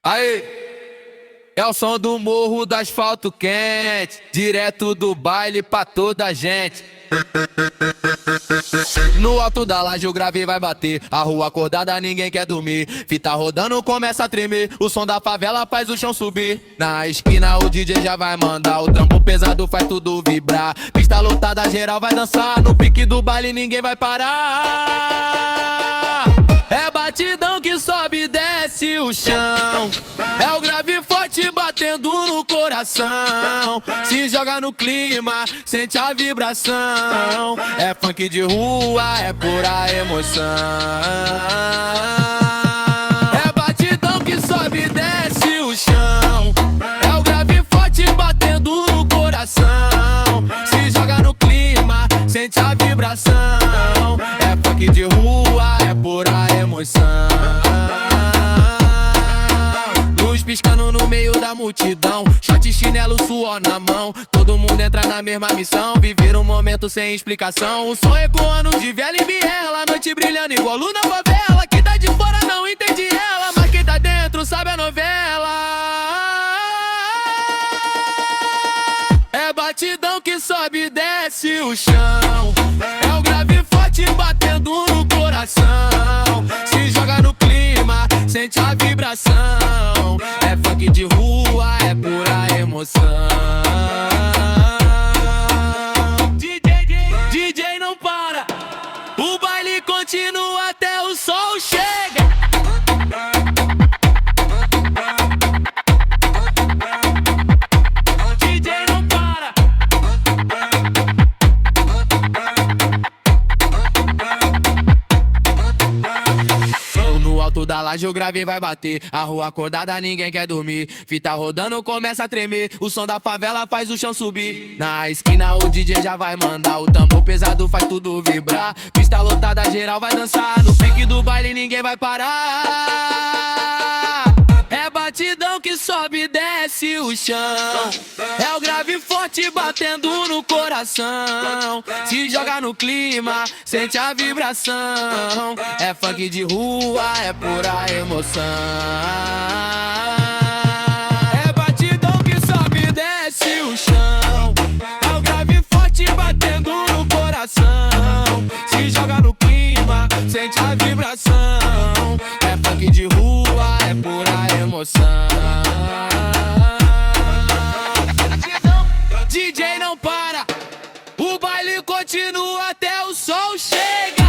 Aí, é o som do morro do asfalto quente, direto do baile pra toda a gente. No alto da laje o grave vai bater, a rua acordada ninguém quer dormir. Fita rodando começa a tremer, o som da favela faz o chão subir. Na esquina o DJ já vai mandar, o trampo pesado faz tudo vibrar. Pista lotada geral vai dançar, no pique do baile ninguém vai parar. É batidão que sobe e desce o chão, é o grave forte batendo no coração. Se joga no clima, sente a vibração. É funk de rua, é pura emoção. É batidão que sobe e desce o chão, é o grave forte batendo no coração. Se joga no clima, sente a vibração. É funk de rua, é pura emoção. Luz piscando no meio da multidão, short, chinelo, suor na mão. Todo mundo entra na mesma missão, viver um momento sem explicação. O som ecoando de vela em viela, noite brilhando igual luz na favela. Quem tá de fora não entende ela, mas quem tá dentro sabe a novela. É batidão que sobe e desce o chão, é o grave forte batendo no coração. Se joga no clima, sente a vibração. É funk de rua, é pura emoção. DJ não para, o baile continua até o sol chega. No alto da laje o grave vai bater, a rua acordada ninguém quer dormir. Fita rodando começa a tremer, o som da favela faz o chão subir. Na esquina o DJ já vai mandar, o tambor pesado faz tudo vibrar. Pista lotada geral vai dançar, no pique do baile ninguém vai parar. É batidão que sobe e desce o chão, é o grave forte batendo no coração. Se joga no clima, sente a vibração. É funk de rua, é pura emoção. É batidão que sobe e desce o chão, é o grave forte batendo no coração. Se joga no clima, sente a vibração. É funk de rua, é pura emoção. DJ não para, o baile continua até o sol chega.